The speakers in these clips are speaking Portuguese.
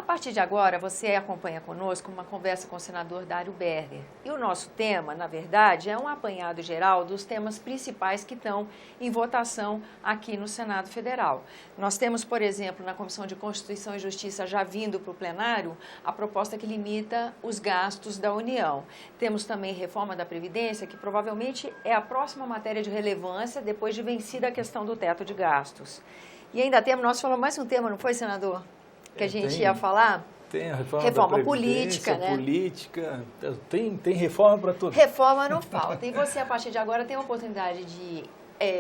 A partir de agora, você acompanha conosco uma conversa com o senador Dário Berger. E o nosso tema, na verdade, é um apanhado geral dos temas principais que estão em votação aqui no Senado Federal. Nós temos, por exemplo, na Comissão de Constituição e Justiça, já vindo para o plenário, a proposta que limita os gastos da União. Temos também reforma da Previdência, que provavelmente é a próxima matéria de relevância depois de vencida a questão do teto de gastos. E ainda temos, nós falamos mais um tema, não foi, senador? Que a gente ia falar? Tem a reforma política, né? Política, tem reforma para tudo. Reforma não falta. E você, a partir de agora, tem a oportunidade de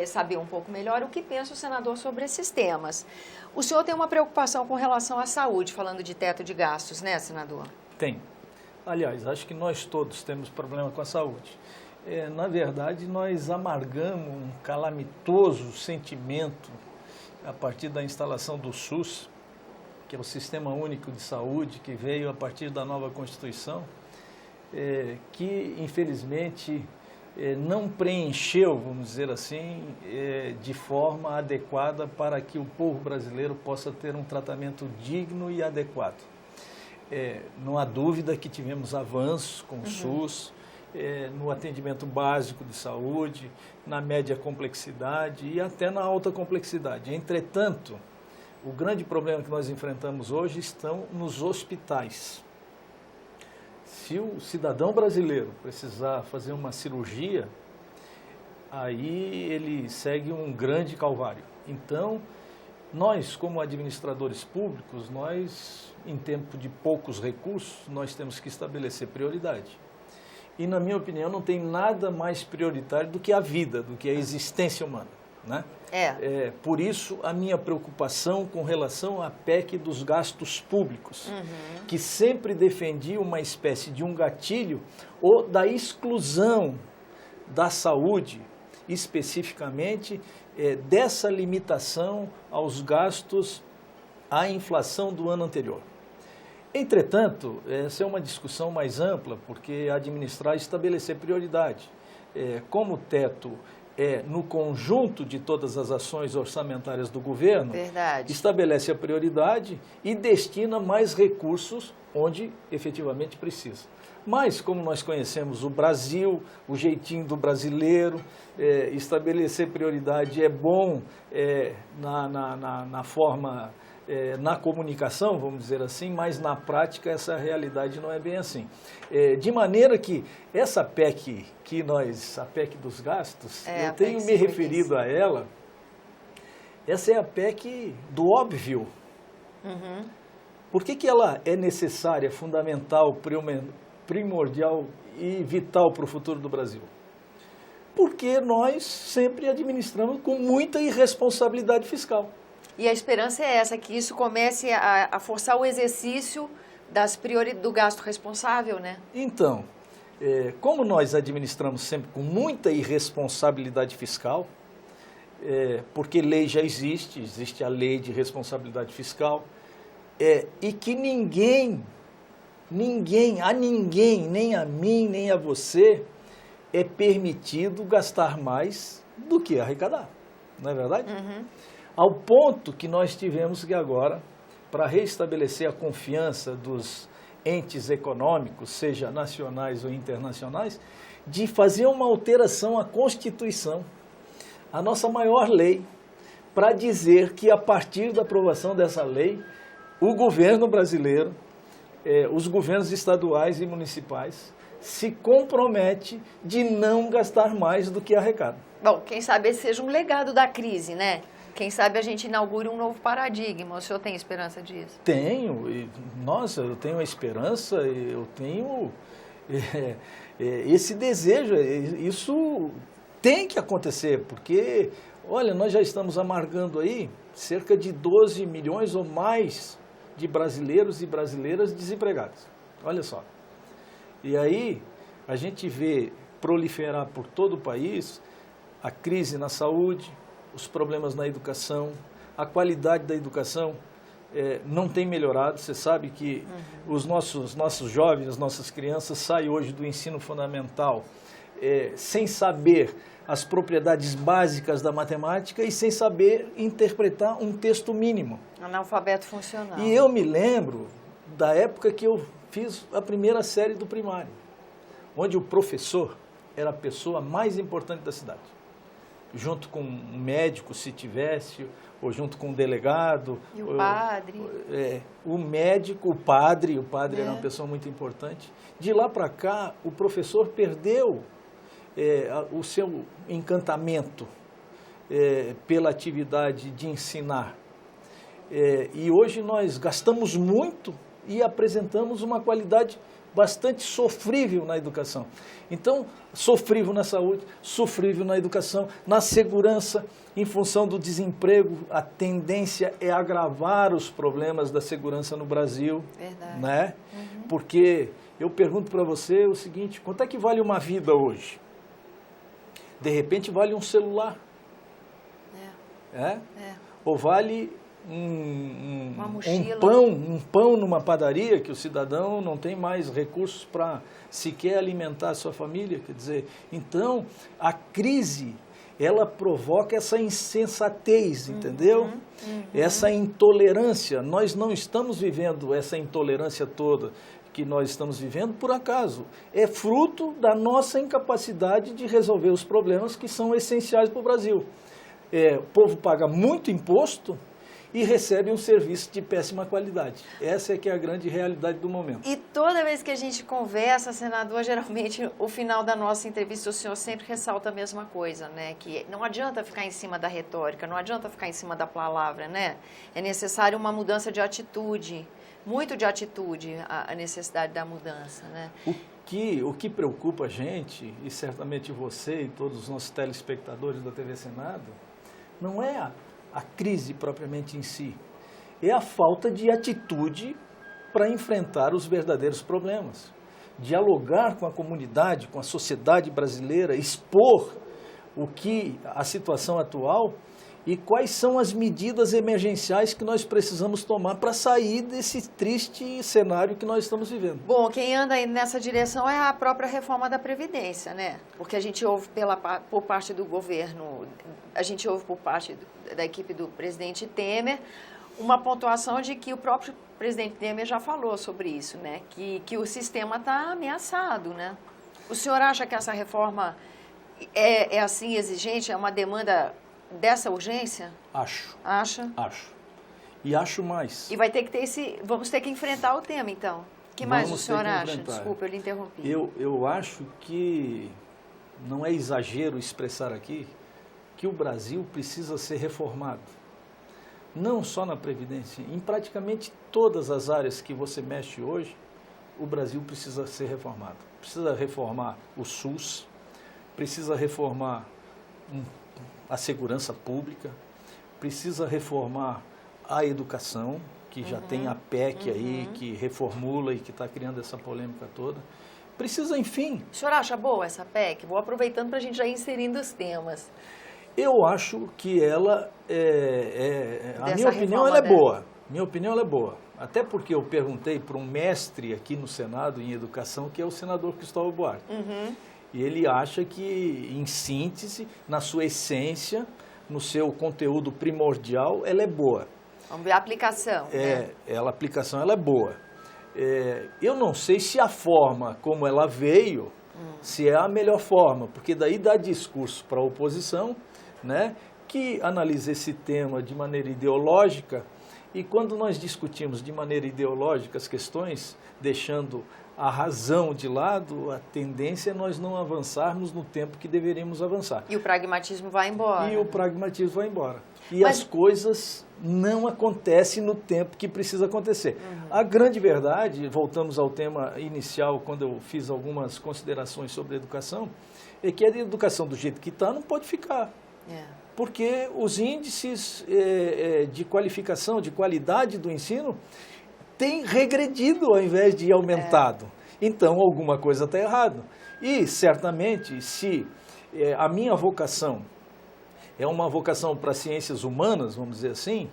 saber um pouco melhor o que pensa o senador sobre esses temas. O senhor tem uma preocupação com relação à saúde, falando de teto de gastos, né, senador? Tem. Aliás, acho que nós todos temos problema com a saúde. Na verdade, nós amargamos um calamitoso sentimento a partir da instalação do SUS, que é o Sistema Único de Saúde, que veio a partir da nova Constituição, que, infelizmente, não preencheu, vamos dizer assim, de forma adequada para que o povo brasileiro possa ter um tratamento digno e adequado. Não há dúvida que tivemos avanços com o SUS, no atendimento básico de saúde, na média complexidade e até na alta complexidade. Entretanto, o grande problema que nós enfrentamos hoje estão nos hospitais. Se o cidadão brasileiro precisar fazer uma cirurgia, aí ele segue um grande calvário. Então, nós, como administradores públicos, nós, em tempo de poucos recursos, nós temos que estabelecer prioridade. E, na minha opinião, não tem nada mais prioritário do que a vida, do que a existência humana, né? Por isso, a minha preocupação com relação à PEC dos gastos públicos, que sempre defendi uma espécie de um gatilho ou da exclusão da saúde, especificamente dessa limitação aos gastos à inflação do ano anterior. Entretanto, essa é uma discussão mais ampla, porque administrar e estabelecer prioridade. Como o teto no conjunto de todas as ações orçamentárias do governo, estabelece a prioridade e destina mais recursos onde efetivamente precisa. Mas, como nós conhecemos o Brasil, o jeitinho do brasileiro, estabelecer prioridade é bom na forma, na comunicação, vamos dizer assim, mas na prática essa realidade não é bem assim. De maneira que essa PEC a PEC dos gastos, eu tenho me referido a ela, essa é a PEC do óbvio. Por que ela é necessária, fundamental, primordial e vital para o futuro do Brasil? Porque nós sempre administramos com muita irresponsabilidade fiscal. E a esperança é essa, que isso comece a forçar o exercício do gasto responsável, né? Então, como nós administramos sempre com muita irresponsabilidade fiscal, porque lei já existe a lei de responsabilidade fiscal, e que ninguém, nem a mim, nem a você, é permitido gastar mais do que arrecadar, não é verdade? Ao ponto que nós tivemos que agora, para restabelecer a confiança dos entes econômicos, seja nacionais ou internacionais, de fazer uma alteração à Constituição, a nossa maior lei, para dizer que a partir da aprovação dessa lei, o governo brasileiro, os governos estaduais e municipais, se compromete de não gastar mais do que arrecada. Bom, quem sabe esse seja um legado da crise, né? Quem sabe a gente inaugure um novo paradigma. O senhor tem esperança disso? Tenho. Eu tenho a esperança, eu tenho esse desejo. Isso tem que acontecer, porque, olha, nós já estamos amargando aí cerca de 12 milhões ou mais de brasileiros e brasileiras desempregados. Olha só. E aí a gente vê proliferar por todo o país a crise na saúde, os problemas na educação, a qualidade da educação não tem melhorado. Você sabe que os nossos jovens, as nossas crianças saem hoje do ensino fundamental sem saber as propriedades básicas da matemática e sem saber interpretar um texto mínimo. Analfabeto funcional. E eu me lembro, da época que eu fiz a primeira série do primário, onde o professor era a pessoa mais importante da cidade, junto com um médico, se tivesse, ou junto com um delegado. E o padre. O médico, o padre era uma pessoa muito importante. De lá para cá, o professor perdeu o seu encantamento pela atividade de ensinar. E hoje nós gastamos muito e apresentamos uma qualidade bastante sofrível na educação. Então, sofrível na saúde, sofrível na educação, na segurança, em função do desemprego, a tendência é agravar os problemas da segurança no Brasil. Verdade. Né? Porque eu pergunto para você o seguinte, quanto é que vale uma vida hoje? De repente vale um celular. Ou vale uma mochila. um pão numa padaria, que o cidadão não tem mais recursos para sequer alimentar a sua família. Quer dizer, então, a crise, ela provoca essa insensatez, entendeu? Essa intolerância. Nós não estamos vivendo essa intolerância toda que nós estamos vivendo por acaso. É fruto da nossa incapacidade de resolver os problemas que são essenciais para o Brasil. O povo paga muito imposto e recebe um serviço de péssima qualidade. Essa é que é a grande realidade do momento. E toda vez que a gente conversa, senador, geralmente, o final da nossa entrevista, o senhor sempre ressalta a mesma coisa, né? Que não adianta ficar em cima da retórica, não adianta ficar em cima da palavra, né? É necessário uma mudança de atitude, muito de atitude, a necessidade da mudança, né? O que preocupa a gente, e certamente você e todos os nossos telespectadores da TV Senado, não é a crise propriamente em si, é a falta de atitude para enfrentar os verdadeiros problemas. Dialogar com a comunidade, com a sociedade brasileira, expor a situação atual e quais são as medidas emergenciais que nós precisamos tomar para sair desse triste cenário que nós estamos vivendo. Bom, quem anda aí nessa direção é a própria reforma da Previdência, né? Porque a gente ouve por parte do governo, a gente ouve por parte da equipe do presidente Temer, uma pontuação de que o próprio presidente Temer já falou sobre isso, né? Que o sistema está ameaçado, né? O senhor acha que essa reforma é assim exigente, é uma demanda dessa urgência? Acho. Acha? Acho. E acho mais. E vai ter que ter vamos ter que enfrentar o tema, então. O que mais o senhor acha? Desculpa, eu lhe interrompi. Eu acho que não é exagero expressar aqui que o Brasil precisa ser reformado. Não só na Previdência, em praticamente todas as áreas que você mexe hoje, o Brasil precisa ser reformado. Precisa reformar o SUS, precisa reformar a segurança pública, precisa reformar a educação, que já tem a PEC aí, que reformula e que está criando essa polêmica toda. Precisa, enfim... O senhor acha boa essa PEC? Vou aproveitando para a gente já ir inserindo os temas. Eu acho que ela, a minha opinião, ela é boa. Minha opinião, ela é boa. Até porque eu perguntei para um mestre aqui no Senado em educação, que é o senador Cristóvão Buarque. E ele acha que, em síntese, na sua essência, no seu conteúdo primordial, ela é boa. Vamos ver a aplicação. A aplicação ela é boa. Eu não sei se a forma como ela veio, se é a melhor forma, porque daí dá discurso para a oposição, né, que analisa esse tema de maneira ideológica, e quando nós discutimos de maneira ideológica as questões, deixando a razão de lado, a tendência é nós não avançarmos no tempo que deveríamos avançar. E o pragmatismo vai embora. E o pragmatismo vai embora. E as coisas não acontecem no tempo que precisa acontecer. A grande verdade, voltamos ao tema inicial, quando eu fiz algumas considerações sobre a educação, é que a educação do jeito que está não pode ficar. Porque os índices de qualificação, de qualidade do ensino, têm regredido ao invés de aumentado. Então, alguma coisa está errada. E, certamente, se a minha vocação é uma vocação para ciências humanas, vamos dizer assim,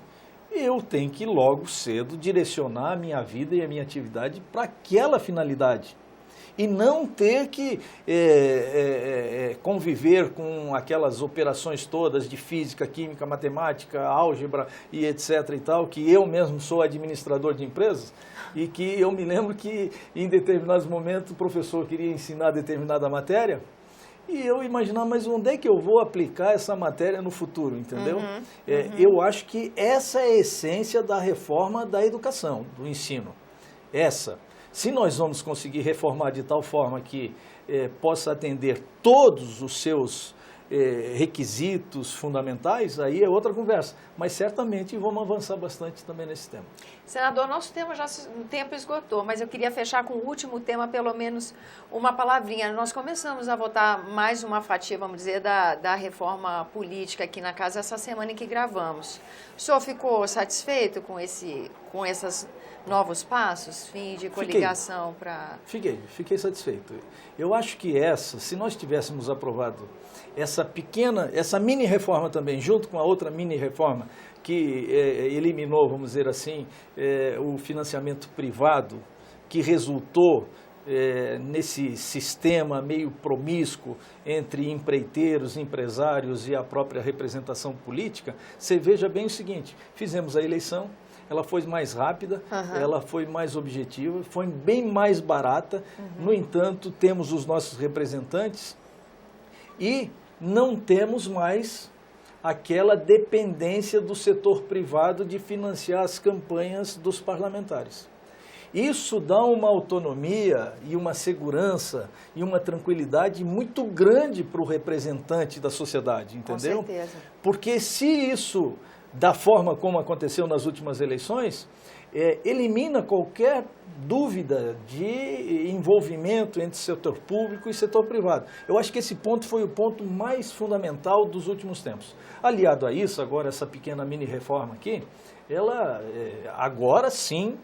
eu tenho que logo cedo direcionar a minha vida e a minha atividade para aquela finalidade. e não ter que conviver com aquelas operações todas de física, química, matemática, álgebra e etc. e tal, que eu mesmo sou administrador de empresas e que eu me lembro que em determinados momentos o professor queria ensinar determinada matéria e eu imaginava, mas onde é que eu vou aplicar essa matéria no futuro, entendeu? Eu acho que essa é a essência da reforma da educação, do ensino. Se nós vamos conseguir reformar de tal forma que possa atender todos os seus requisitos fundamentais, aí é outra conversa. Mas certamente vamos avançar bastante também nesse tema. Senador, nosso tema o tempo esgotou, mas eu queria fechar com o último tema, pelo menos uma palavrinha. Nós começamos a votar mais uma fatia, vamos dizer, da reforma política aqui na casa essa semana em que gravamos. O senhor ficou satisfeito com esses novos passos, fim de coligação para... Fiquei satisfeito. Eu acho que se nós tivéssemos aprovado essa mini reforma também, junto com a outra mini reforma que eliminou, vamos dizer assim, o financiamento privado, que resultou nesse sistema meio promíscuo entre empreiteiros, empresários e a própria representação política, você veja bem o seguinte, fizemos a eleição, ela foi mais rápida, ela foi mais objetiva, foi bem mais barata, no entanto, temos os nossos representantes e não temos mais aquela dependência do setor privado de financiar as campanhas dos parlamentares. Isso dá uma autonomia e uma segurança e uma tranquilidade muito grande para o representante da sociedade, entendeu? Com certeza. Porque se isso, da forma como aconteceu nas últimas eleições, elimina qualquer dúvida de envolvimento entre setor público e setor privado. Eu acho que esse ponto foi o ponto mais fundamental dos últimos tempos. Aliado a isso, agora essa pequena mini-reforma aqui, ela, agora sim,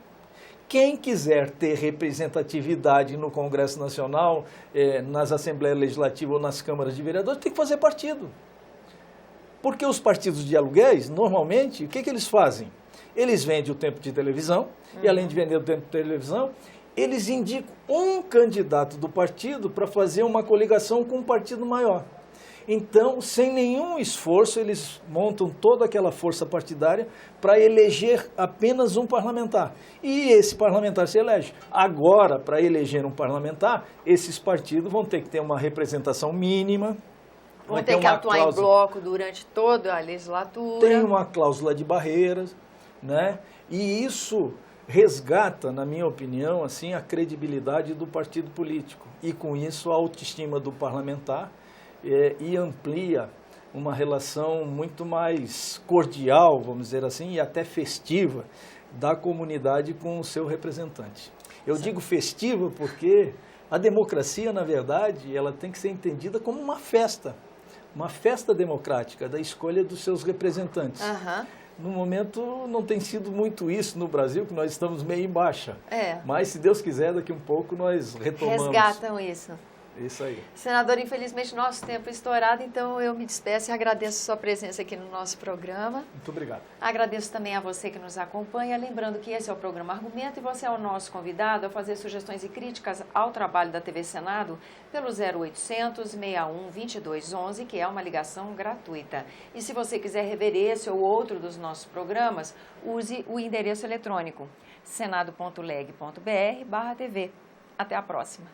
quem quiser ter representatividade no Congresso Nacional, nas Assembleias Legislativas ou nas câmaras de vereadores, tem que fazer partido. Porque os partidos de aluguéis, normalmente, o que eles fazem? Eles vendem o tempo de televisão, e além de vender o tempo de televisão, eles indicam um candidato do partido para fazer uma coligação com um partido maior. Então, sem nenhum esforço, eles montam toda aquela força partidária para eleger apenas um parlamentar. E esse parlamentar se elege. Agora, para eleger um parlamentar, esses partidos vão ter que ter uma representação mínima. Vão ter que atuar em bloco durante toda a legislatura. Tem uma cláusula de barreiras, né? E isso resgata, na minha opinião, assim, a credibilidade do partido político. E com isso a autoestima do parlamentar e amplia uma relação muito mais cordial, vamos dizer assim, e até festiva da comunidade com o seu representante. Eu digo festiva porque a democracia, na verdade, ela tem que ser entendida como uma festa democrática da escolha dos seus representantes. No momento não tem sido muito isso no Brasil, que nós estamos meio em baixa. Mas, se Deus quiser, daqui um pouco nós retomamos. Resgatam isso. Isso aí. Senador, infelizmente nosso tempo é estourado, então eu me despeço e agradeço a sua presença aqui no nosso programa. Muito obrigado. Agradeço também a você que nos acompanha, lembrando que esse é o programa Argumento e você é o nosso convidado a fazer sugestões e críticas ao trabalho da TV Senado pelo 0800 61 2211, que é uma ligação gratuita. E se você quiser rever esse ou outro dos nossos programas, use o endereço eletrônico senado.leg.br/TV. Até a próxima.